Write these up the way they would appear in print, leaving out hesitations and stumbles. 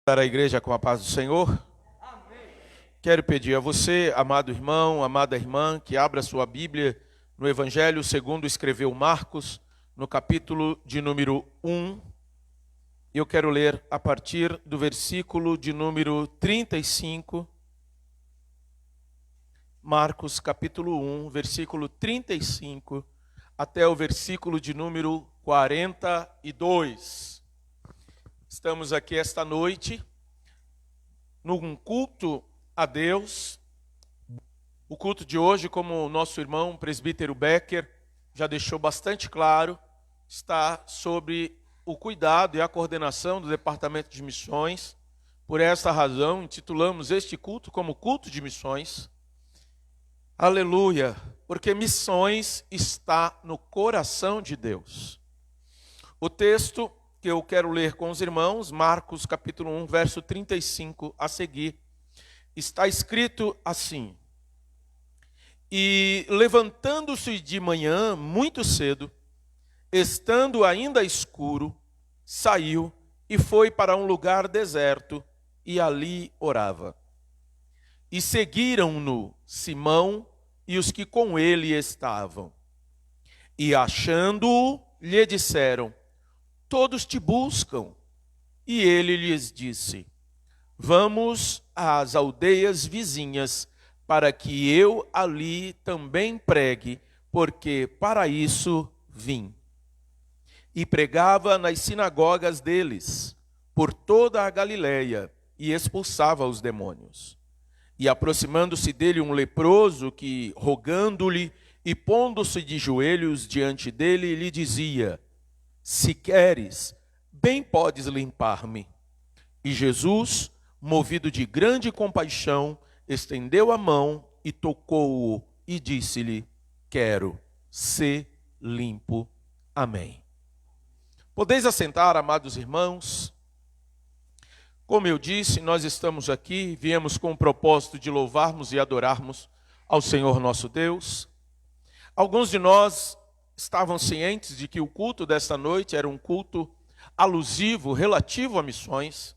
Para a igreja com a paz do Senhor. Amém. Quero pedir a você, amado irmão, amada irmã, que abra sua Bíblia no Evangelho segundo escreveu Marcos, no capítulo de número 1. Eu quero ler a partir do versículo de número 35. Marcos capítulo 1, versículo 35, até o versículo de número 42. Estamos aqui esta noite, num culto a Deus. O culto de hoje, como o nosso irmão presbítero Becker já deixou bastante claro, está sobre o cuidado e a coordenação do Departamento de Missões. Por esta razão, intitulamos este culto como culto de missões. Aleluia, porque missões está no coração de Deus. O texto que eu quero ler com os irmãos, Marcos capítulo 1, verso 35 a seguir, está escrito assim: E levantando-se de manhã muito cedo, estando ainda escuro, saiu e foi para um lugar deserto e ali orava. E seguiram-no Simão e os que com ele estavam. E achando-o, lhe disseram: Todos te buscam. E ele lhes disse: Vamos às aldeias vizinhas, para que eu ali também pregue, porque para isso vim. E pregava nas sinagogas deles, por toda a Galileia, e expulsava os demônios. E aproximando-se dele um leproso, que, rogando-lhe e pondo-se de joelhos diante dele, lhe dizia: Se queres, bem podes limpar-me. E Jesus, movido de grande compaixão, estendeu a mão e tocou-o e disse-lhe: Quero, sê limpo. Amém. Podeis assentar, amados irmãos. Como eu disse, nós estamos aqui, viemos com o propósito de louvarmos e adorarmos ao Senhor nosso Deus. Alguns de nós estavam cientes de que o culto desta noite era um culto alusivo, relativo a missões,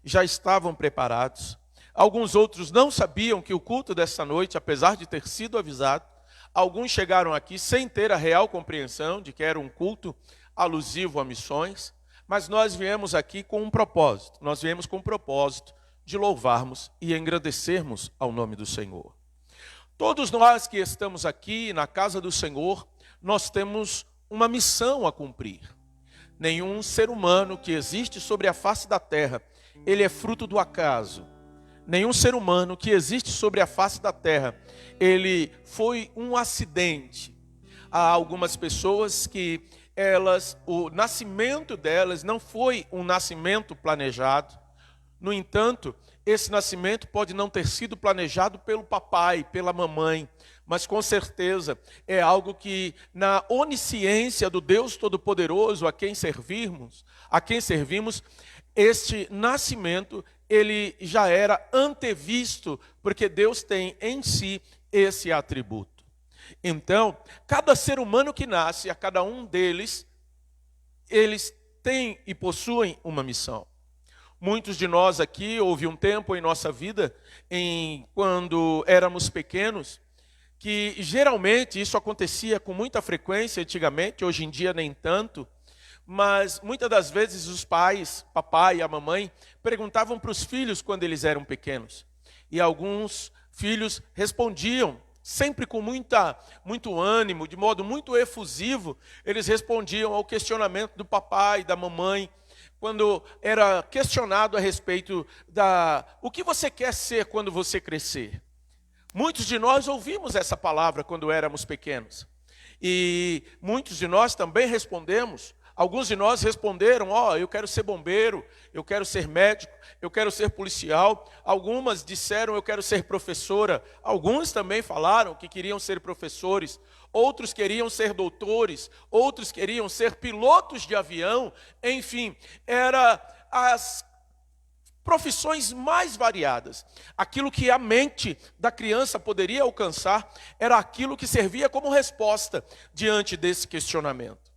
já estavam preparados. Alguns outros não sabiam que o culto desta noite, apesar de ter sido avisado, alguns chegaram aqui sem ter a real compreensão de que era um culto alusivo a missões, mas nós viemos aqui com um propósito. Nós viemos com o propósito de louvarmos e engrandecermos ao nome do Senhor. Todos nós que estamos aqui na casa do Senhor, nós temos uma missão a cumprir. Nenhum ser humano que existe sobre a face da terra, ele é fruto do acaso. Nenhum ser humano que existe sobre a face da terra, ele foi um acidente. Há algumas pessoas que o nascimento delas não foi um nascimento planejado. No entanto, esse nascimento pode não ter sido planejado pelo papai, pela mamãe, mas com certeza é algo que na onisciência do Deus Todo-Poderoso a quem servimos, este nascimento ele já era antevisto, porque Deus tem em si esse atributo. Então, cada ser humano que nasce, a cada um deles, eles têm e possuem uma missão. Muitos de nós aqui, houve um tempo em nossa vida, quando éramos pequenos, que geralmente isso acontecia com muita frequência antigamente, hoje em dia nem tanto, mas muitas das vezes os pais, papai e a mamãe, perguntavam para os filhos quando eles eram pequenos. E alguns filhos respondiam, sempre com muito ânimo, de modo muito efusivo, eles respondiam ao questionamento do papai e da mamãe, quando era questionado a respeito o que você quer ser quando você crescer. Muitos de nós ouvimos essa palavra quando éramos pequenos. E muitos de nós também respondemos. Alguns de nós responderam: eu quero ser bombeiro, eu quero ser médico, eu quero ser policial. Algumas disseram: eu quero ser professora. Alguns também falaram que queriam ser professores. Outros queriam ser doutores, outros queriam ser pilotos de avião. Enfim, eram as profissões mais variadas. Aquilo que a mente da criança poderia alcançar era aquilo que servia como resposta diante desse questionamento.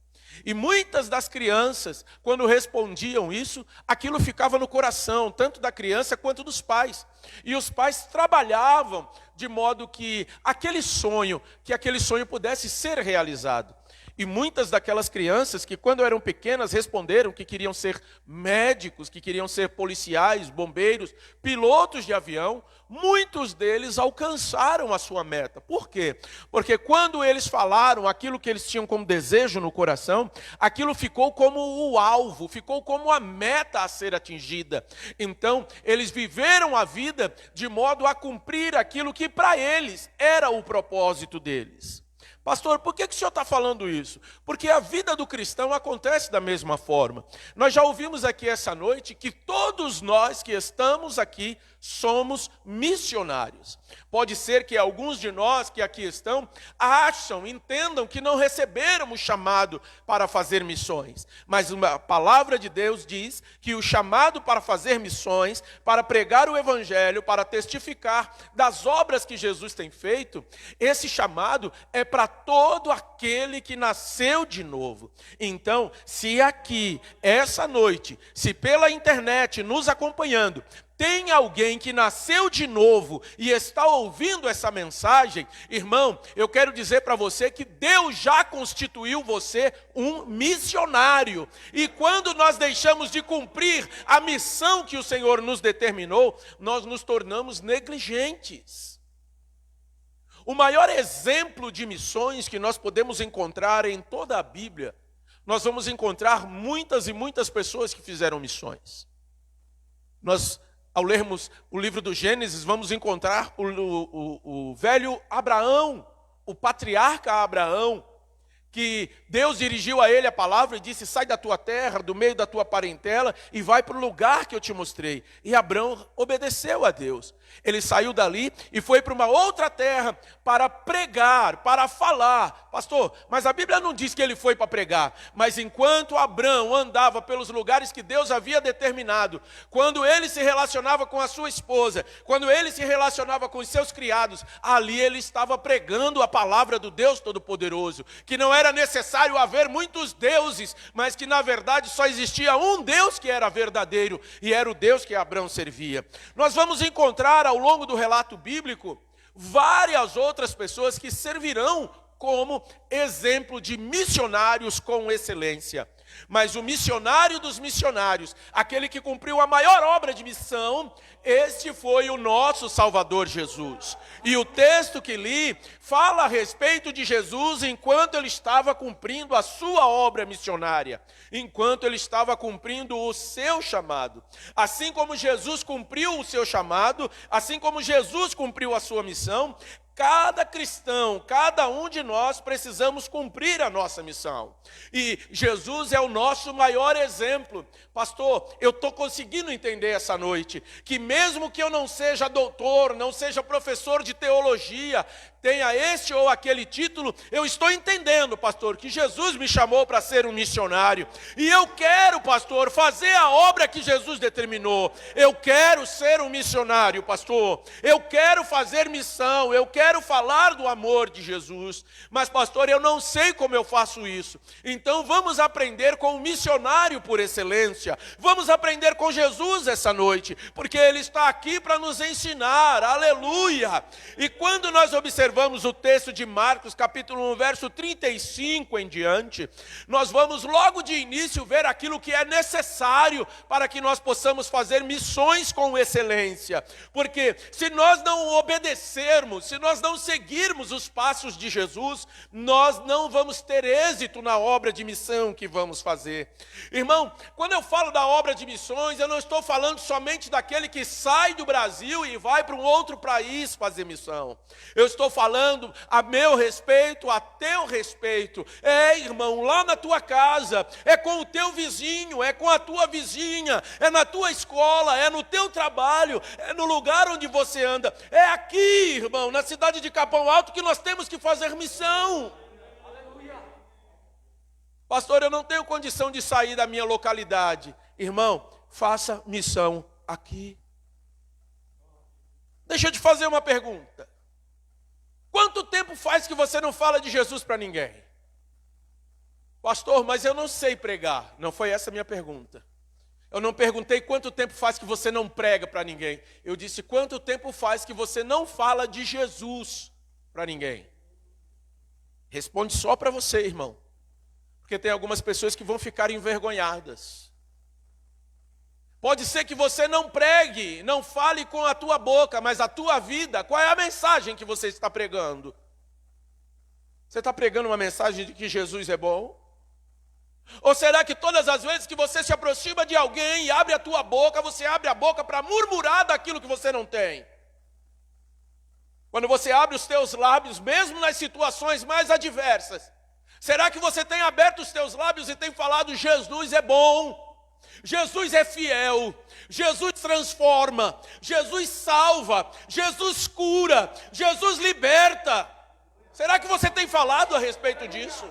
E muitas das crianças, quando respondiam isso, aquilo ficava no coração, tanto da criança quanto dos pais. E os pais trabalhavam de modo que aquele sonho pudesse ser realizado. E muitas daquelas crianças que, quando eram pequenas, responderam que queriam ser médicos, que queriam ser policiais, bombeiros, pilotos de avião, muitos deles alcançaram a sua meta. Por quê? Porque quando eles falaram aquilo que eles tinham como desejo no coração, aquilo ficou como o alvo, ficou como a meta a ser atingida. Então, eles viveram a vida de modo a cumprir aquilo que para eles era o propósito deles. Pastor, por que o senhor está falando isso? Porque a vida do cristão acontece da mesma forma. Nós já ouvimos aqui essa noite que todos nós que estamos aqui somos missionários. Pode ser que alguns de nós que aqui estão entendam que não receberam o chamado para fazer missões. Mas a palavra de Deus diz que o chamado para fazer missões, para pregar o evangelho, para testificar das obras que Jesus tem feito, esse chamado é para todo aquele que nasceu de novo. Então, se aqui, essa noite, se pela internet nos acompanhando, tem alguém que nasceu de novo e está ouvindo essa mensagem, irmão, eu quero dizer para você que Deus já constituiu você um missionário. E quando nós deixamos de cumprir a missão que o Senhor nos determinou, nós nos tornamos negligentes. O maior exemplo de missões que nós podemos encontrar em toda a Bíblia, nós vamos encontrar muitas e muitas pessoas que fizeram missões. Nós, ao lermos o livro do Gênesis, vamos encontrar o velho Abraão, o patriarca Abraão, que Deus dirigiu a ele a palavra e disse: sai da tua terra, do meio da tua parentela e vai para o lugar que eu te mostrei. E Abraão obedeceu a Deus. Ele saiu dali e foi para uma outra terra para pregar, para falar. Pastor, mas a Bíblia não diz que ele foi para pregar. Mas enquanto Abraão andava pelos lugares que Deus havia determinado, quando ele se relacionava com a sua esposa, quando ele se relacionava com os seus criados, ali ele estava pregando a palavra do Deus Todo-Poderoso, que não era necessário haver muitos deuses, mas que na verdade só existia um Deus que era verdadeiro, e era o Deus que Abraão servia. Nós vamos encontrar ao longo do relato bíblico várias outras pessoas que servirão como exemplo de missionários com excelência. Mas o missionário dos missionários, aquele que cumpriu a maior obra de missão, este foi o nosso Salvador Jesus. E o texto que li fala a respeito de Jesus enquanto ele estava cumprindo a sua obra missionária, enquanto ele estava cumprindo o seu chamado. Assim como Jesus cumpriu o seu chamado, assim como Jesus cumpriu a sua missão, cada cristão, cada um de nós precisamos cumprir a nossa missão. E Jesus é o nosso maior exemplo. Pastor, eu estou conseguindo entender essa noite que mesmo que eu não seja doutor, não seja professor de teologia, tenha este ou aquele título, eu estou entendendo, pastor, que Jesus me chamou para ser um missionário. E eu quero, pastor, fazer a obra que Jesus determinou. Eu quero ser um missionário, pastor. Eu quero fazer missão, eu quero falar do amor de Jesus. Mas, pastor, eu não sei como eu faço isso. Então vamos aprender com o missionário por excelência. Vamos aprender com Jesus essa noite, porque Ele está aqui para nos ensinar. Aleluia! E quando nós observamos o texto de Marcos, capítulo 1, verso 35 em diante, nós vamos logo de início ver aquilo que é necessário para que nós possamos fazer missões com excelência. Porque se nós não obedecermos, se nós não seguirmos os passos de Jesus, nós não vamos ter êxito na obra de missão que vamos fazer. Irmão, quando eu falo da obra de missões, eu não estou falando somente daquele que sai do Brasil e vai para um outro país fazer missão. Eu estou falando a meu respeito, a teu respeito. Irmão, lá na tua casa, é com o teu vizinho, é com a tua vizinha, é na tua escola, é no teu trabalho, é no lugar onde você anda. É aqui, irmão, na cidade de Capão Alto que nós temos que fazer missão. Pastor, eu não tenho condição de sair da minha localidade. Irmão, faça missão aqui. Deixa eu te fazer uma pergunta. Quanto tempo faz que você não fala de Jesus para ninguém? Pastor, mas eu não sei pregar. Não foi essa a minha pergunta. Eu não perguntei quanto tempo faz que você não prega para ninguém. Eu disse quanto tempo faz que você não fala de Jesus para ninguém. Responde só para você, irmão. Porque tem algumas pessoas que vão ficar envergonhadas. Pode ser que você não pregue, não fale com a tua boca, mas a tua vida, qual é a mensagem que você está pregando? Você está pregando uma mensagem de que Jesus é bom? Ou será que todas as vezes que você se aproxima de alguém e abre a tua boca, você abre a boca para murmurar daquilo que você não tem? Quando você abre os teus lábios, mesmo nas situações mais adversas, será que você tem aberto os teus lábios e tem falado: Jesus é bom, Jesus é fiel, Jesus transforma, Jesus salva, Jesus cura, Jesus liberta? Será que você tem falado a respeito disso?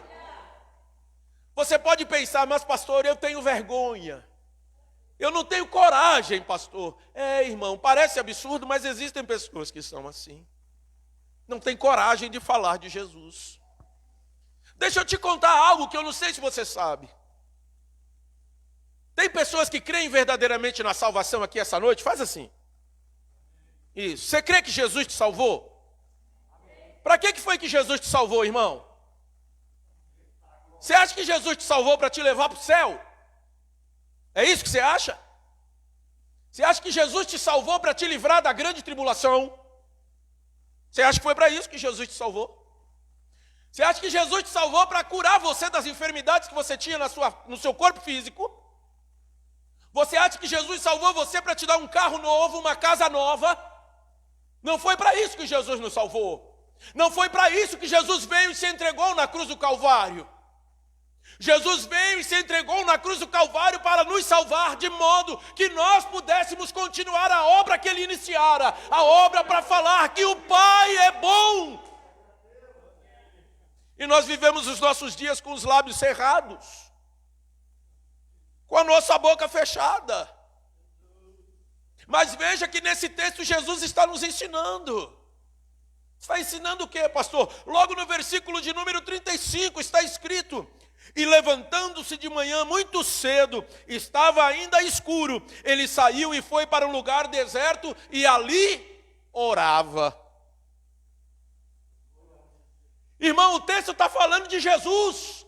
Você pode pensar: mas pastor, eu tenho vergonha, eu não tenho coragem, pastor. Irmão, parece absurdo, mas existem pessoas que são assim. Não tem coragem de falar de Jesus. Deixa eu te contar algo que eu não sei se você sabe. Tem pessoas que creem verdadeiramente na salvação aqui essa noite? Faz assim. Isso. Você crê que Jesus te salvou? Para que foi que Jesus te salvou, irmão? Você acha que Jesus te salvou para te levar para o céu? É isso que você acha? Você acha que Jesus te salvou para te livrar da grande tribulação? Você acha que foi para isso que Jesus te salvou? Você acha que Jesus te salvou para curar você das enfermidades que você tinha no seu corpo físico? Você acha que Jesus salvou você para te dar um carro novo, uma casa nova? Não foi para isso que Jesus nos salvou. Não foi para isso que Jesus veio e se entregou na cruz do Calvário. Jesus veio e se entregou na cruz do Calvário para nos salvar, de modo que nós pudéssemos continuar a obra que Ele iniciara, a obra para falar que o Pai é bom. E nós vivemos os nossos dias com os lábios cerrados, com a nossa boca fechada. Mas veja que nesse texto Jesus está nos ensinando. Está ensinando o quê, pastor? Logo no versículo de número 35 está escrito: e levantando-se de manhã muito cedo, estava ainda escuro, ele saiu e foi para um lugar deserto e ali orava. Irmão, o texto está falando de Jesus.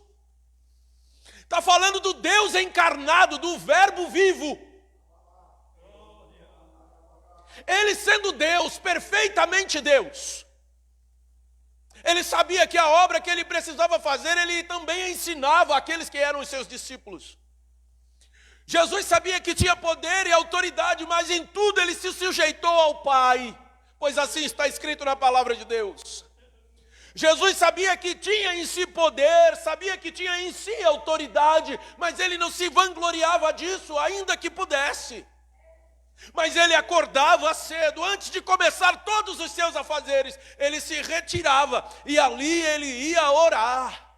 Está falando do Deus encarnado, do Verbo vivo. Ele sendo Deus, perfeitamente Deus, ele sabia que a obra que ele precisava fazer, ele também ensinava àqueles que eram os seus discípulos. Jesus sabia que tinha poder e autoridade, mas em tudo ele se sujeitou ao Pai, pois assim está escrito na palavra de Deus. Jesus sabia que tinha em si poder, sabia que tinha em si autoridade, mas ele não se vangloriava disso, ainda que pudesse. Mas ele acordava cedo, antes de começar todos os seus afazeres, ele se retirava e ali ele ia orar.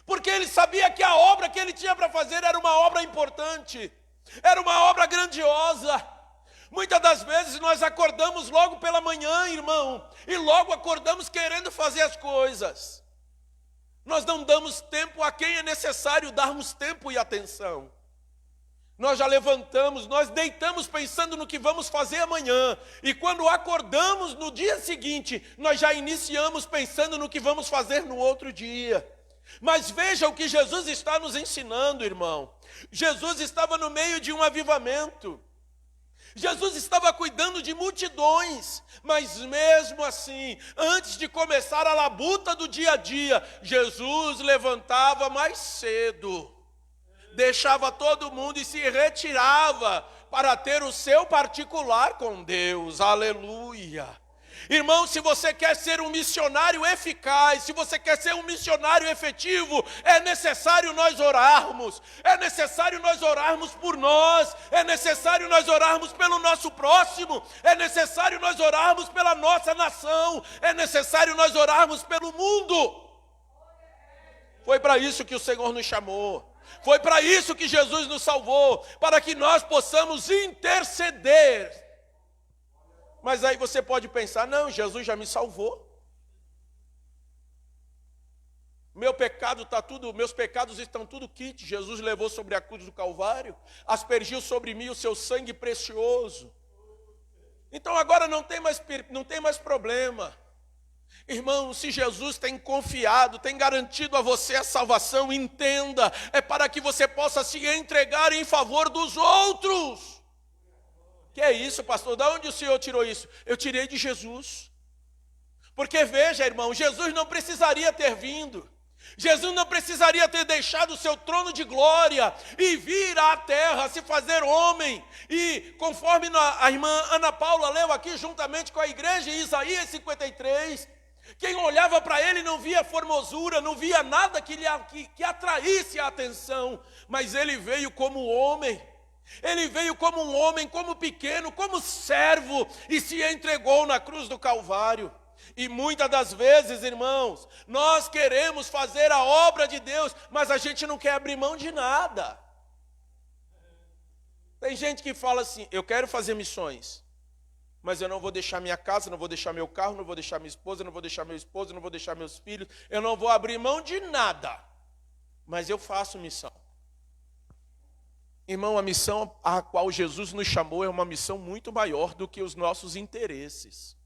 Porque ele sabia que a obra que ele tinha para fazer era uma obra importante, era uma obra grandiosa. Muitas das vezes nós acordamos logo pela manhã, irmão, e logo acordamos querendo fazer as coisas. Nós não damos tempo a quem é necessário darmos tempo e atenção. Nós já levantamos, nós deitamos pensando no que vamos fazer amanhã. E quando acordamos no dia seguinte, nós já iniciamos pensando no que vamos fazer no outro dia. Mas veja o que Jesus está nos ensinando, irmão. Jesus estava no meio de um avivamento. Jesus estava cuidando de multidões, mas mesmo assim, antes de começar a labuta do dia a dia, Jesus levantava mais cedo, deixava todo mundo e se retirava para ter o seu particular com Deus. Aleluia! Irmão, se você quer ser um missionário eficaz, se você quer ser um missionário efetivo, é necessário nós orarmos, é necessário nós orarmos por nós, é necessário nós orarmos pelo nosso próximo, é necessário nós orarmos pela nossa nação, é necessário nós orarmos pelo mundo. Foi para isso que o Senhor nos chamou. Foi para isso que Jesus nos salvou, para que nós possamos interceder. Mas aí você pode pensar: não, Jesus já me salvou. Meu pecado está tudo, meus pecados estão tudo quite. Jesus levou sobre a cruz do Calvário, aspergiu sobre mim o seu sangue precioso. Então agora não tem mais problema. Irmão, se Jesus tem confiado, tem garantido a você a salvação, entenda, é para que você possa se entregar em favor dos outros. Que é isso, pastor? De onde o senhor tirou isso? Eu tirei de Jesus. Porque veja, irmão, Jesus não precisaria ter vindo. Jesus não precisaria ter deixado o seu trono de glória e vir à terra, se fazer homem. E conforme a irmã Ana Paula leu aqui juntamente com a igreja em Isaías 53, quem olhava para ele não via formosura, não via nada que atraísse a atenção, mas ele veio como homem. Ele veio como um homem, como pequeno, como servo e se entregou na cruz do Calvário. E muitas das vezes, irmãos, nós queremos fazer a obra de Deus, mas a gente não quer abrir mão de nada. Tem gente que fala assim, eu quero fazer missões, mas eu não vou deixar minha casa, não vou deixar meu carro, não vou deixar minha esposa, não vou deixar meu esposo, não vou deixar meus filhos, eu não vou abrir mão de nada, mas eu faço missão. Irmão, a missão a qual Jesus nos chamou é uma missão muito maior do que os nossos interesses.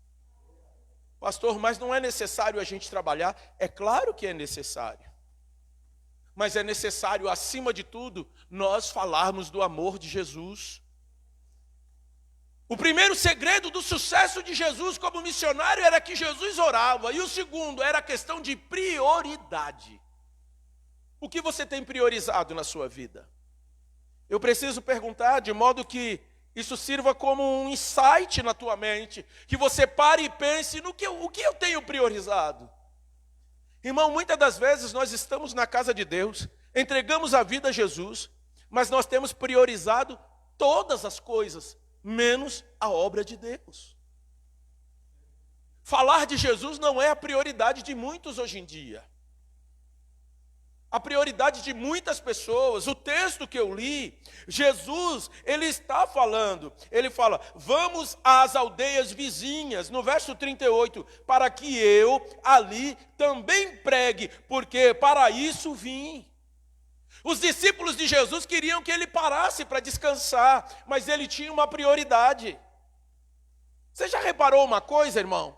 Pastor, mas não é necessário a gente trabalhar? É claro que é necessário. Mas é necessário, acima de tudo, nós falarmos do amor de Jesus. O primeiro segredo do sucesso de Jesus como missionário era que Jesus orava. E o segundo era a questão de prioridade. O que você tem priorizado na sua vida? Eu preciso perguntar de modo que isso sirva como um insight na tua mente, que você pare e pense o que eu tenho priorizado. Irmão, muitas das vezes nós estamos na casa de Deus, entregamos a vida a Jesus, mas nós temos priorizado todas as coisas, menos a obra de Deus. Falar de Jesus não é a prioridade de muitos hoje em dia. A prioridade de muitas pessoas, o texto que eu li, Jesus, ele está falando, ele fala, vamos às aldeias vizinhas, no verso 38, para que eu ali também pregue, porque para isso vim. Os discípulos de Jesus queriam que ele parasse para descansar, mas ele tinha uma prioridade. Você já reparou uma coisa, irmão?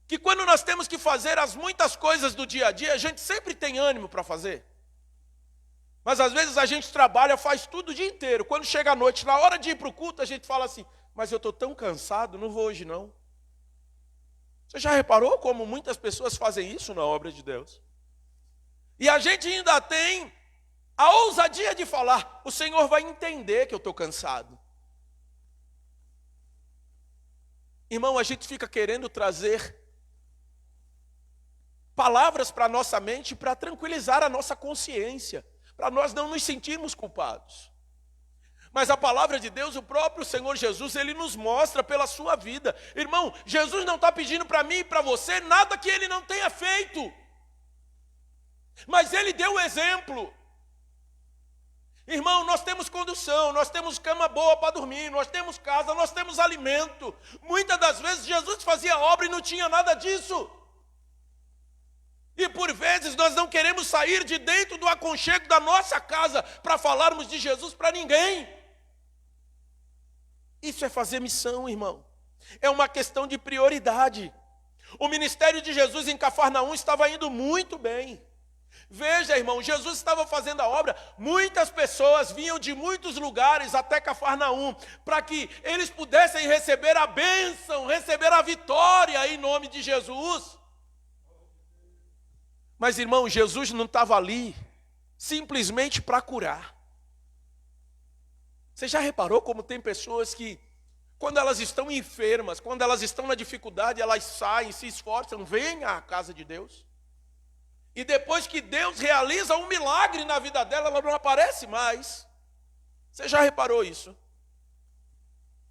Que quando nós temos que fazer as muitas coisas do dia a dia, a gente sempre tem ânimo para fazer. Mas às vezes a gente trabalha, faz tudo o dia inteiro. Quando chega a noite, na hora de ir para o culto, a gente fala assim, mas eu estou tão cansado, não vou hoje não. Você já reparou como muitas pessoas fazem isso na obra de Deus? E a gente ainda tem a ousadia de falar, o Senhor vai entender que eu estou cansado. Irmão, a gente fica querendo trazer palavras para a nossa mente para tranquilizar a nossa consciência, para nós não nos sentirmos culpados. Mas a palavra de Deus, o próprio Senhor Jesus, ele nos mostra pela sua vida. Irmão, Jesus não está pedindo para mim e para você nada que ele não tenha feito. Mas ele deu o exemplo. Irmão, nós temos condução, nós temos cama boa para dormir, nós temos casa, nós temos alimento. Muitas das vezes Jesus fazia obra e não tinha nada disso. E por vezes nós não queremos sair de dentro do aconchego da nossa casa para falarmos de Jesus para ninguém. Isso é fazer missão, irmão. É uma questão de prioridade. O ministério de Jesus em Cafarnaum estava indo muito bem. Veja, irmão, Jesus estava fazendo a obra, muitas pessoas vinham de muitos lugares até Cafarnaum, para que eles pudessem receber a bênção, receber a vitória em nome de Jesus. Mas, irmão, Jesus não estava ali simplesmente para curar. Você já reparou como tem pessoas que, quando elas estão enfermas, quando elas estão na dificuldade, elas saem, se esforçam, vêm à casa de Deus? E depois que Deus realiza um milagre na vida dela, ela não aparece mais. Você já reparou isso?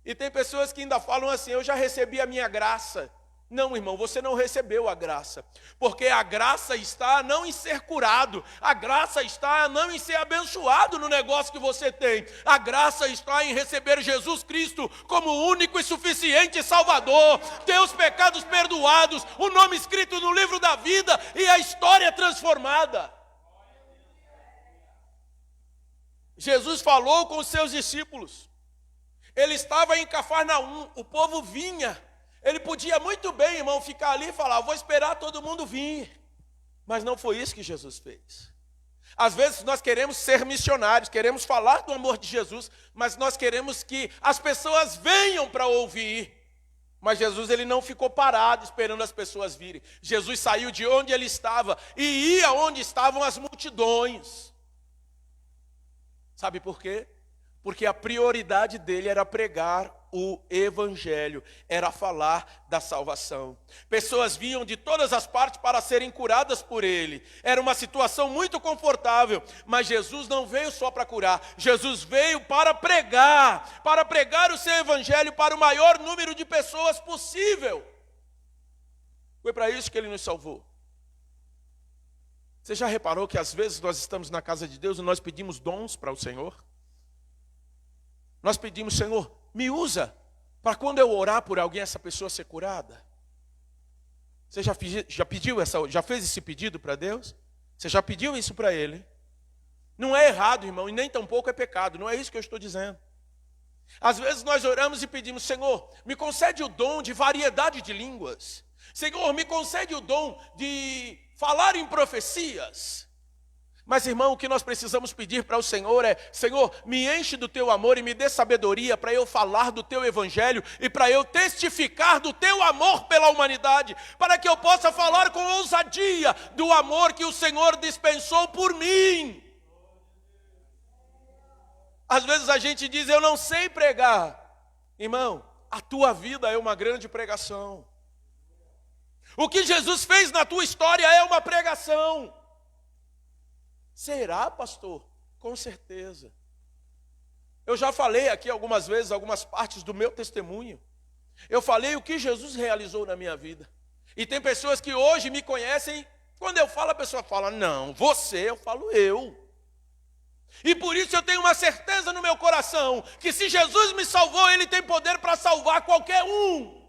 E tem pessoas que ainda falam assim, eu já recebi a minha graça. Não, irmão, você não recebeu a graça, porque a graça está não em ser curado, a graça está não em ser abençoado no negócio que você tem, a graça está em receber Jesus Cristo como único e suficiente Salvador, ter os pecados perdoados, o nome escrito no livro da vida e a história transformada. Jesus falou com os seus discípulos, ele estava em Cafarnaum, o povo vinha. Ele podia muito bem, irmão, ficar ali e falar, vou esperar todo mundo vir. Mas não foi isso que Jesus fez. Às vezes nós queremos ser missionários, queremos falar do amor de Jesus, mas nós queremos que as pessoas venham para ouvir. Mas Jesus, ele não ficou parado esperando as pessoas virem. Jesus saiu de onde ele estava e ia onde estavam as multidões. Sabe por quê? Porque a prioridade dele era pregar o evangelho, era falar da salvação. Pessoas vinham de todas as partes para serem curadas por ele. Era uma situação muito confortável, mas Jesus não veio só para curar. Jesus veio para pregar o seu evangelho para o maior número de pessoas possível. Foi para isso que ele nos salvou. Você já reparou que às vezes nós estamos na casa de Deus e nós pedimos dons para o Senhor? Nós pedimos, Senhor, me usa para quando eu orar por alguém, essa pessoa ser curada. Você já fez esse pedido para Deus? Você já pediu isso para Ele? Não é errado, irmão, e nem tampouco é pecado, não é isso que eu estou dizendo. Às vezes nós oramos e pedimos, Senhor, me concede o dom de variedade de línguas. Senhor, me concede o dom de falar em profecias. Mas, irmão, o que nós precisamos pedir para o Senhor é, Senhor, me enche do teu amor e me dê sabedoria para eu falar do teu evangelho e para eu testificar do teu amor pela humanidade, para que eu possa falar com ousadia do amor que o Senhor dispensou por mim. Às vezes a gente diz, eu não sei pregar. Irmão, a tua vida é uma grande pregação. O que Jesus fez na tua história é uma pregação. Será, pastor? Com certeza. Eu já falei aqui algumas vezes, algumas partes do meu testemunho. Eu falei o que Jesus realizou na minha vida. E tem pessoas que hoje me conhecem, quando eu falo, a pessoa fala, não, você, eu falo eu. E por isso eu tenho uma certeza no meu coração, que se Jesus me salvou, Ele tem poder para salvar qualquer um.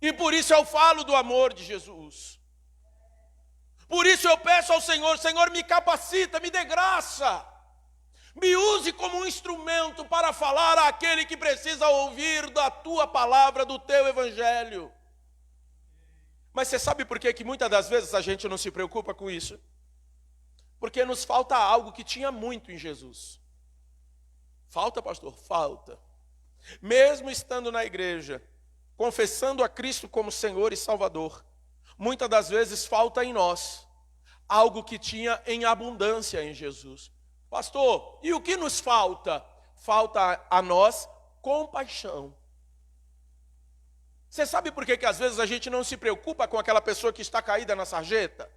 E por isso eu falo do amor de Jesus. Por isso eu peço ao Senhor, Senhor, me capacita, me dê graça. Me use como um instrumento para falar àquele que precisa ouvir da tua palavra, do teu evangelho. Mas você sabe por que muitas das vezes a gente não se preocupa com isso? Porque nos falta algo que tinha muito em Jesus. Falta, pastor? Falta. Mesmo estando na igreja, confessando a Cristo como Senhor e Salvador, muitas das vezes falta em nós algo que tinha em abundância em Jesus. Pastor, e o que nos falta? Falta a nós compaixão. Você sabe por que às vezes a gente não se preocupa com aquela pessoa que está caída na sarjeta?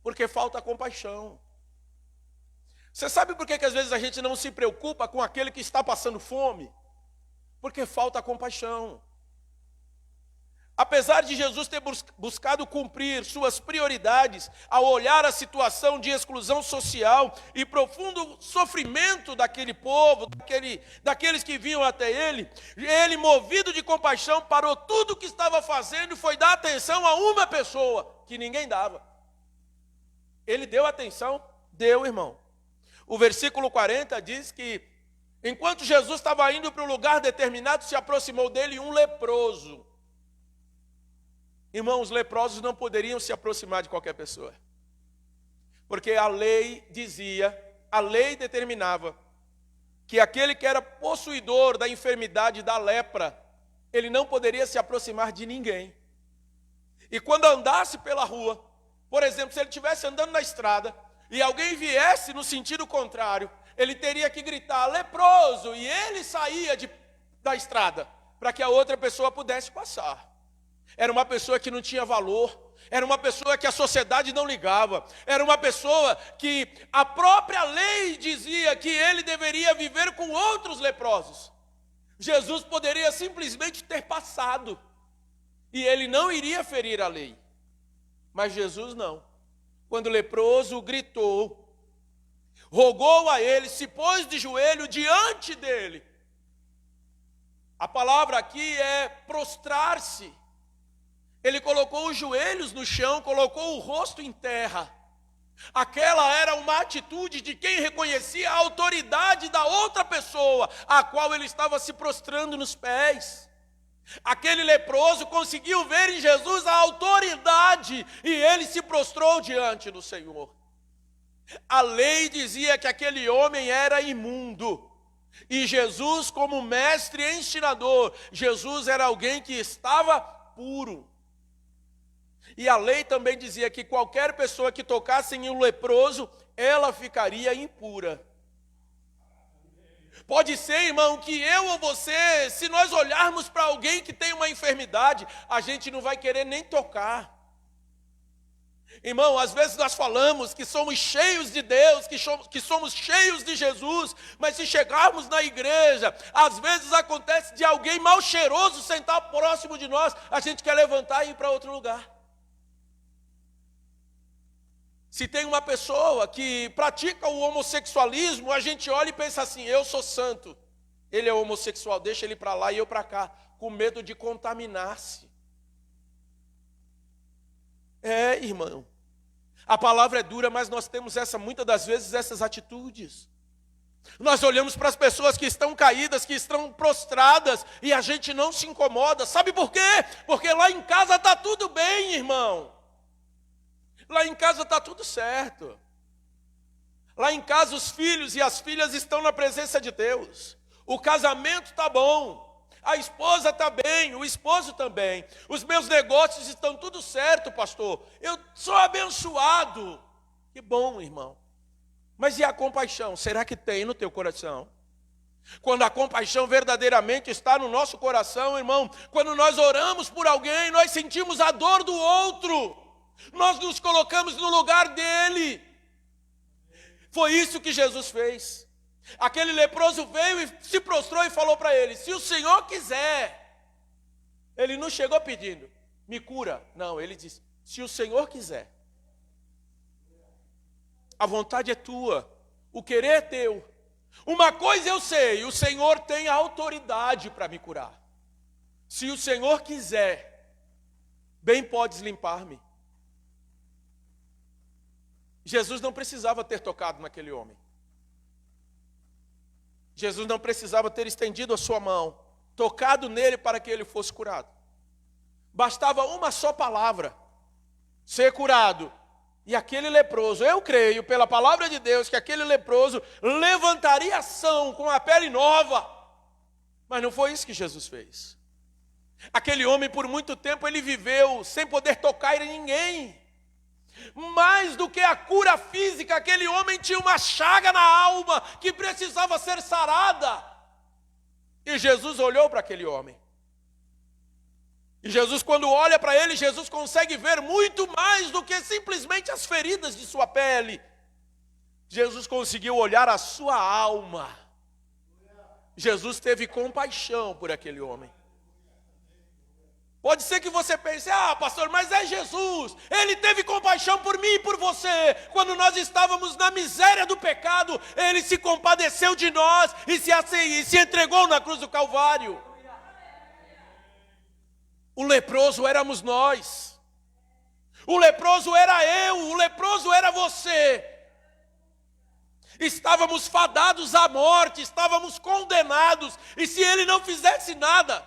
Porque falta compaixão. Você sabe por que às vezes a gente não se preocupa com aquele que está passando fome? Porque falta compaixão. Apesar de Jesus ter buscado cumprir suas prioridades, ao olhar a situação de exclusão social e profundo sofrimento daquele povo, daqueles que vinham até ele, ele, movido de compaixão, parou tudo o que estava fazendo e foi dar atenção a uma pessoa, que ninguém dava. Ele deu atenção? Deu, irmão. O versículo 40 diz que, enquanto Jesus estava indo para um lugar determinado, se aproximou dele um leproso. Irmãos, os leprosos não poderiam se aproximar de qualquer pessoa. Porque a lei dizia, a lei determinava, que aquele que era possuidor da enfermidade da lepra, ele não poderia se aproximar de ninguém. E quando andasse pela rua, por exemplo, se ele estivesse andando na estrada, e alguém viesse no sentido contrário, ele teria que gritar, leproso, e ele saía da estrada, para que a outra pessoa pudesse passar. Era uma pessoa que não tinha valor, era uma pessoa que a sociedade não ligava, era uma pessoa que a própria lei dizia que ele deveria viver com outros leprosos. Jesus poderia simplesmente ter passado, E ele não iria ferir a lei. Mas Jesus não. Quando o leproso gritou, rogou a ele, se pôs de joelho diante dele. A palavra aqui é prostrar-se. Ele colocou os joelhos no chão, colocou o rosto em terra. Aquela era uma atitude de quem reconhecia a autoridade da outra pessoa, a qual ele estava se prostrando nos pés. Aquele leproso conseguiu ver em Jesus a autoridade e ele se prostrou diante do Senhor. A lei dizia que aquele homem era imundo. E Jesus, como mestre e ensinador, Jesus era alguém que estava puro. E a lei também dizia que qualquer pessoa que tocasse em um leproso, ela ficaria impura. Pode ser, irmão, que eu ou você, se nós olharmos para alguém que tem uma enfermidade, a gente não vai querer nem tocar. Irmão, às vezes nós falamos que somos cheios de Deus, que somos cheios de Jesus, mas se chegarmos na igreja, às vezes acontece de alguém mal cheiroso sentar próximo de nós, a gente quer levantar e ir para outro lugar. Se tem uma pessoa que pratica o homossexualismo, a gente olha e pensa assim, eu sou santo, ele é homossexual, deixa ele para lá e eu para cá, com medo de contaminar-se. Irmão, a palavra é dura, mas nós temos muitas das vezes essas atitudes. Nós olhamos para as pessoas que estão caídas, que estão prostradas, e a gente não se incomoda. Sabe por quê? Porque lá em casa está tudo bem, irmão. Lá em casa está tudo certo. Lá em casa os filhos e as filhas estão na presença de Deus. O casamento está bom. A esposa está bem, o esposo também. Os meus negócios estão tudo certo, pastor. Eu sou abençoado. Que bom, irmão. Mas e a compaixão? Será que tem no teu coração? Quando a compaixão verdadeiramente está no nosso coração, irmão, quando nós oramos por alguém, nós sentimos a dor do outro. Nós nos colocamos no lugar dele. Foi isso que Jesus fez. Aquele leproso veio e se prostrou e falou para ele, se o Senhor quiser. Ele não chegou pedindo, me cura. Não, ele disse, se o Senhor quiser. A vontade é tua, o querer é teu. Uma coisa eu sei, o Senhor tem a autoridade para me curar. Se o Senhor quiser, bem podes limpar-me. Jesus não precisava ter tocado naquele homem. Jesus não precisava ter estendido a sua mão, tocado nele para que ele fosse curado. Bastava uma só palavra, ser curado. E aquele leproso, eu creio pela palavra de Deus, que aquele leproso levantaria ação com a pele nova. Mas não foi isso que Jesus fez. Aquele homem por muito tempo ele viveu sem poder tocar em ninguém. Mais do que a cura física, aquele homem tinha uma chaga na alma que precisava ser sarada. E Jesus olhou para aquele homem. E Jesus, quando olha para ele, Jesus consegue ver muito mais do que simplesmente as feridas de sua pele. Jesus conseguiu olhar a sua alma. Jesus teve compaixão por aquele homem. Pode ser que você pense, pastor, mas é Jesus, Ele teve compaixão por mim e por você. Quando nós estávamos na miséria do pecado, Ele se compadeceu de nós e se entregou na cruz do Calvário. O leproso éramos nós. O leproso era eu, o leproso era você. Estávamos fadados à morte, estávamos condenados, e se Ele não fizesse nada,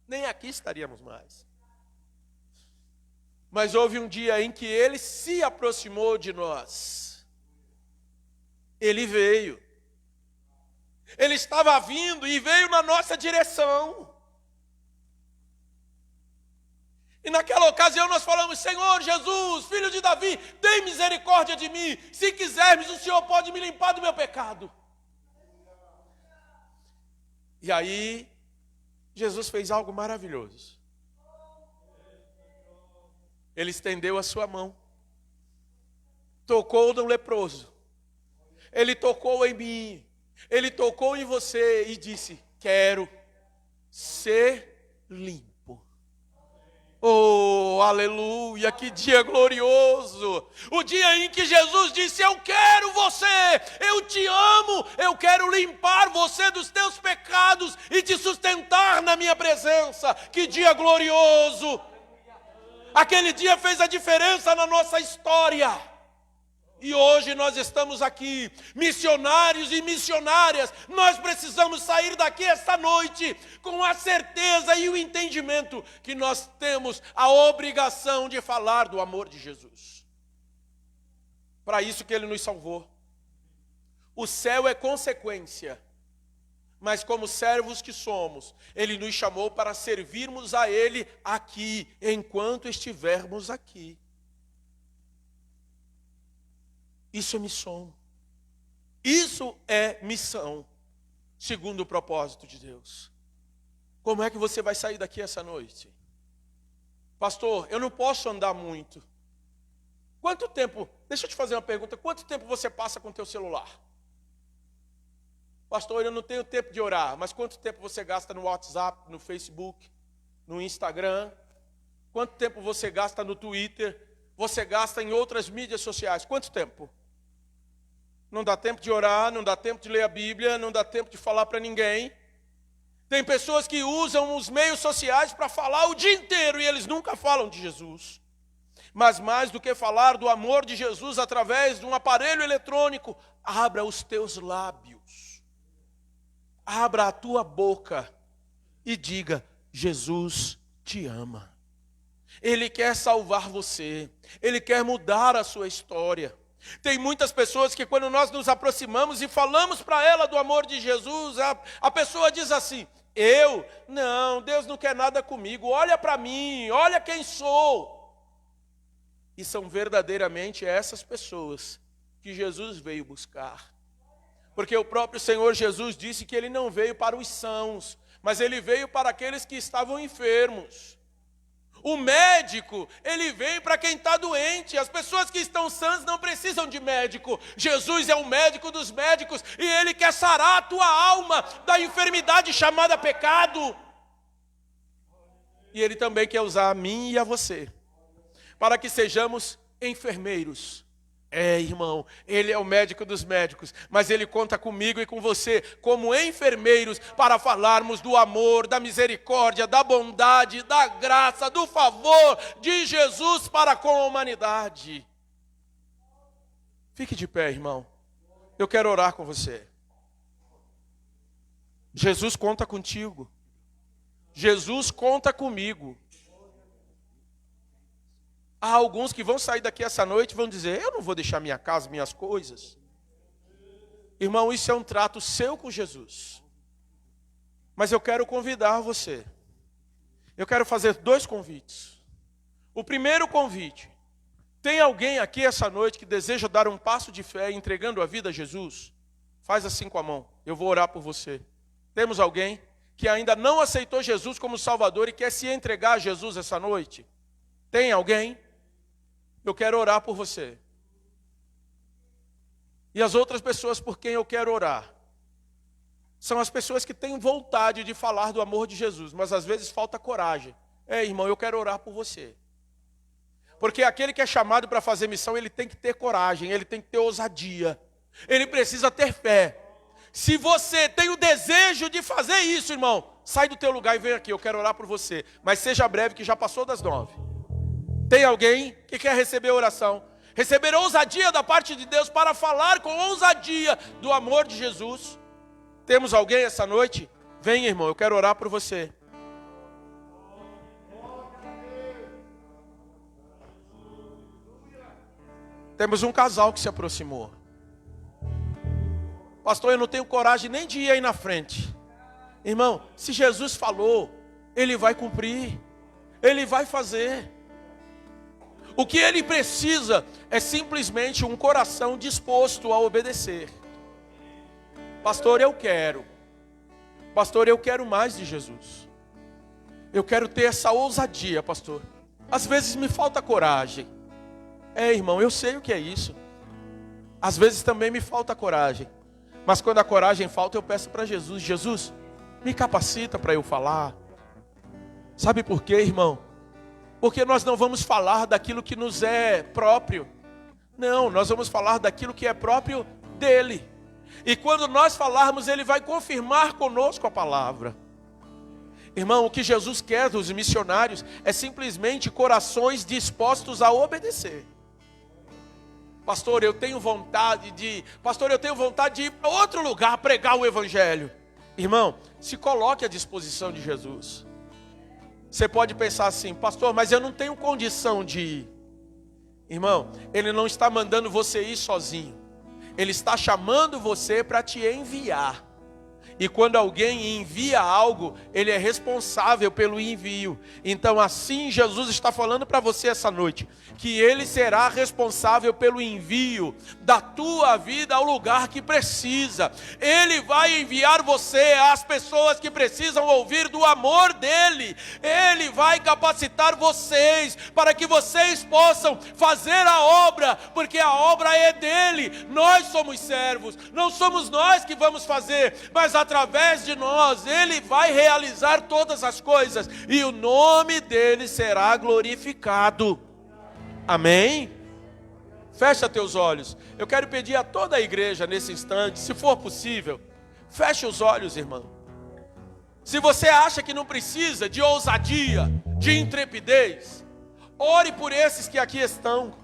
nem aqui estaríamos mais. Mas houve um dia em que Ele se aproximou de nós. Ele veio. Ele estava vindo e veio na nossa direção. E naquela ocasião nós falamos, Senhor Jesus, Filho de Davi, tem misericórdia de mim. Se quiseres, o Senhor pode me limpar do meu pecado. E aí, Jesus fez algo maravilhoso. Ele estendeu a sua mão, tocou no leproso, ele tocou em mim, ele tocou em você e disse, quero ser limpo. Oh, aleluia, que dia glorioso! O dia em que Jesus disse: eu quero você, eu te amo, eu quero limpar você dos teus pecados e te sustentar na minha presença. Que dia glorioso! Aquele dia fez a diferença na nossa história. E hoje nós estamos aqui, missionários e missionárias. Nós precisamos sair daqui esta noite com a certeza e o entendimento que nós temos a obrigação de falar do amor de Jesus. Para isso que Ele nos salvou. O céu é consequência, mas como servos que somos, Ele nos chamou para servirmos a Ele aqui, enquanto estivermos aqui. Isso é missão. Isso é missão, segundo o propósito de Deus. Como é que você vai sair daqui essa noite? Pastor, eu não posso andar muito. Quanto tempo, deixa eu te fazer uma pergunta, quanto tempo você passa com o teu celular? Pastor, eu não tenho tempo de orar, mas quanto tempo você gasta no WhatsApp, no Facebook, no Instagram? Quanto tempo você gasta no Twitter? Você gasta em outras mídias sociais? Quanto tempo? Não dá tempo de orar, não dá tempo de ler a Bíblia, não dá tempo de falar para ninguém. Tem pessoas que usam os meios sociais para falar o dia inteiro e eles nunca falam de Jesus. Mas mais do que falar do amor de Jesus através de um aparelho eletrônico, abra os teus lábios, abra a tua boca e diga: Jesus te ama. Ele quer salvar você, Ele quer mudar a sua história. Tem muitas pessoas que quando nós nos aproximamos e falamos para ela do amor de Jesus, a pessoa diz assim: não, Deus não quer nada comigo, olha para mim, olha quem sou. E são verdadeiramente essas pessoas que Jesus veio buscar. Porque o próprio Senhor Jesus disse que Ele não veio para os sãos, mas Ele veio para aqueles que estavam enfermos. O médico, ele vem para quem está doente. As pessoas que estão sãs não precisam de médico. Jesus é o médico dos médicos e Ele quer sarar a tua alma da enfermidade chamada pecado. E Ele também quer usar a mim e a você para que sejamos enfermeiros. Irmão, Ele é o médico dos médicos, mas Ele conta comigo e com você como enfermeiros para falarmos do amor, da misericórdia, da bondade, da graça, do favor de Jesus para com a humanidade. Fique de pé, irmão. Eu quero orar com você. Jesus conta contigo. Jesus conta comigo. Há alguns que vão sair daqui essa noite e vão dizer: eu não vou deixar minha casa, minhas coisas. Irmão, isso é um trato seu com Jesus. Mas eu quero convidar você. Eu quero fazer 2 convites. O primeiro convite: tem alguém aqui essa noite que deseja dar um passo de fé entregando a vida a Jesus? Faz assim com a mão, eu vou orar por você. Temos alguém que ainda não aceitou Jesus como Salvador e quer se entregar a Jesus essa noite? Tem alguém? Eu quero orar por você. E as outras pessoas por quem eu quero orar são as pessoas que têm vontade de falar do amor de Jesus, mas às vezes falta coragem. Irmão, eu quero orar por você. Porque aquele que é chamado para fazer missão, ele tem que ter coragem, ele tem que ter ousadia, ele precisa ter fé. Se você tem o desejo de fazer isso, irmão, sai do teu lugar e vem aqui, eu quero orar por você. Mas seja breve, que já passou das 9. Tem alguém que quer receber oração, receber ousadia da parte de Deus para falar com ousadia do amor de Jesus? Temos alguém essa noite? Vem, irmão, eu quero orar por você. Temos um casal que se aproximou. Pastor, eu não tenho coragem nem de ir aí na frente. Irmão, se Jesus falou, Ele vai cumprir, Ele vai fazer. O que Ele precisa é simplesmente um coração disposto a obedecer. Pastor, eu quero. Pastor, eu quero mais de Jesus. Eu quero ter essa ousadia, pastor. Às vezes me falta coragem. Irmão, eu sei o que é isso. Às vezes também me falta coragem. Mas quando a coragem falta, eu peço para Jesus: Jesus, me capacita para eu falar. Sabe por quê, irmão? Porque nós não vamos falar daquilo que nos é próprio. Não, nós vamos falar daquilo que é próprio dele. E quando nós falarmos, ele vai confirmar conosco a palavra. Irmão, o que Jesus quer dos missionários é simplesmente corações dispostos a obedecer. Pastor, eu tenho vontade de ir para outro lugar pregar o evangelho. Irmão, se coloque à disposição de Jesus. Você pode pensar assim: pastor, mas eu não tenho condição de ir. Irmão, ele não está mandando você ir sozinho. Ele está chamando você para te enviar. E quando alguém envia algo, ele é responsável pelo envio. Então assim Jesus está falando para você essa noite, que ele será responsável pelo envio da tua vida ao lugar que precisa. Ele vai enviar você às pessoas que precisam ouvir do amor dele. Ele vai capacitar vocês para que vocês possam fazer a obra, porque a obra é dele. Nós somos servos, não somos nós que vamos fazer, mas através de nós, ele vai realizar todas as coisas, e o nome dele será glorificado. Amém? Fecha teus olhos. Eu quero pedir a toda a igreja nesse instante, se for possível, feche os olhos, irmão. Se você acha que não precisa de ousadia, de intrepidez, ore por esses que aqui estão,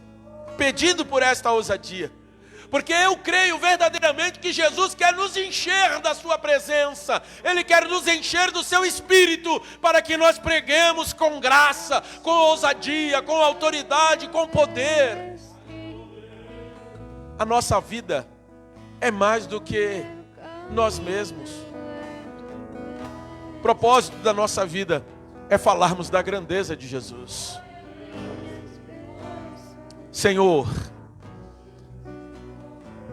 pedindo por esta ousadia. Porque eu creio verdadeiramente que Jesus quer nos encher da sua presença. Ele quer nos encher do seu Espírito, para que nós preguemos com graça, com ousadia, com autoridade, com poder. A nossa vida é mais do que nós mesmos. O propósito da nossa vida é falarmos da grandeza de Jesus. Senhor,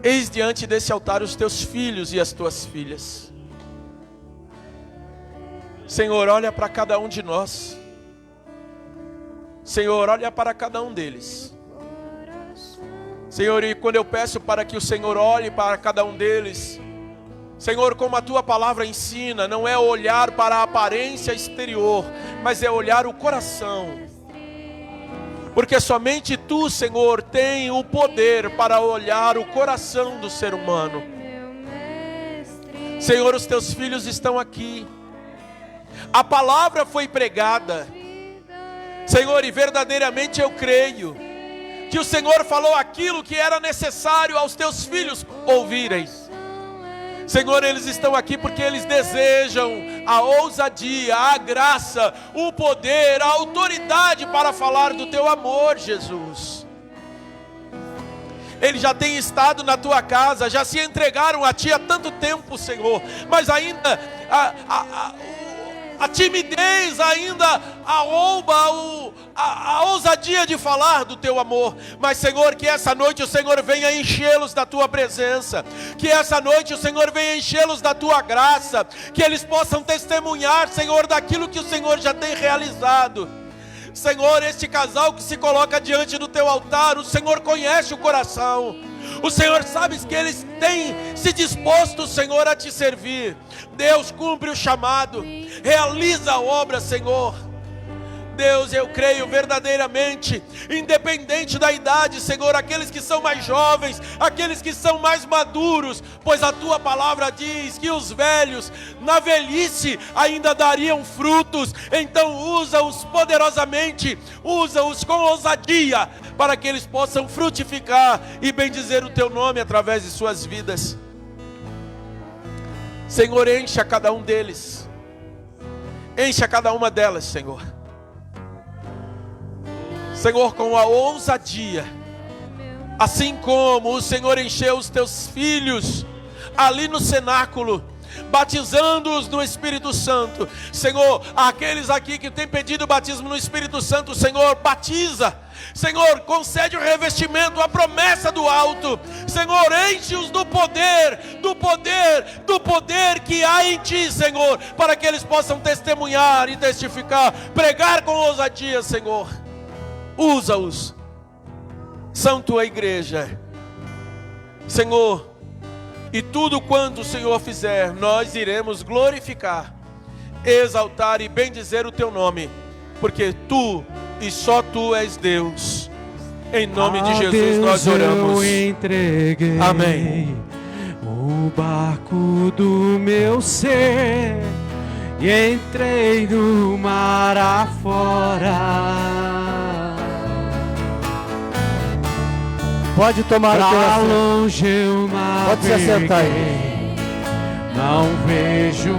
eis diante desse altar os teus filhos e as tuas filhas. Senhor, olha para cada um de nós. Senhor, olha para cada um deles. Senhor, e quando eu peço para que o Senhor olhe para cada um deles, Senhor, como a tua palavra ensina, não é olhar para a aparência exterior, mas é olhar o coração. Porque somente tu, Senhor, tem o poder para olhar o coração do ser humano. Senhor, os teus filhos estão aqui. A palavra foi pregada. Senhor, e verdadeiramente eu creio que o Senhor falou aquilo que era necessário aos teus filhos ouvirem. Senhor, eles estão aqui porque eles desejam a ousadia, a graça, o poder, a autoridade para falar do teu amor, Jesus. Eles já têm estado na tua casa, já se entregaram a ti há tanto tempo, Senhor, mas ainda a timidez ainda arromba a ousadia de falar do teu amor. Mas, Senhor, que essa noite o Senhor venha enchê-los da tua presença, que essa noite o Senhor venha enchê-los da tua graça, que eles possam testemunhar, Senhor, daquilo que o Senhor já tem realizado. Senhor, este casal que se coloca diante do teu altar, o Senhor conhece o coração. O Senhor sabe que eles têm se disposto, Senhor, a te servir. Deus, cumpre o chamado, realiza a obra, Senhor. Deus, eu creio verdadeiramente, independente da idade, Senhor, aqueles que são mais jovens, aqueles que são mais maduros, pois a tua palavra diz que os velhos na velhice ainda dariam frutos. Então usa-os poderosamente, usa-os com ousadia, para que eles possam frutificar e bendizer o teu nome através de suas vidas. Senhor, enche a cada um deles, enche a cada uma delas, Senhor. Senhor, com a ousadia, assim como o Senhor encheu os teus filhos ali no cenáculo, batizando-os no Espírito Santo. Senhor, aqueles aqui que têm pedido batismo no Espírito Santo, Senhor, batiza. Senhor, concede o revestimento, a promessa do alto. Senhor, enche-os do poder que há em ti, Senhor, para que eles possam testemunhar e testificar, pregar com ousadia, Senhor. Usa-os, são tua igreja, Senhor, e tudo quanto o Senhor fizer, nós iremos glorificar, exaltar e bendizer o teu nome, porque tu e só tu és Deus. Em nome de Jesus Deus nós oramos. Eu entreguei Amém. o barco do meu ser e entrei no mar afora. Pode tomar o Pra teu longe eu Pode se assentar aí. naveguei, não vejo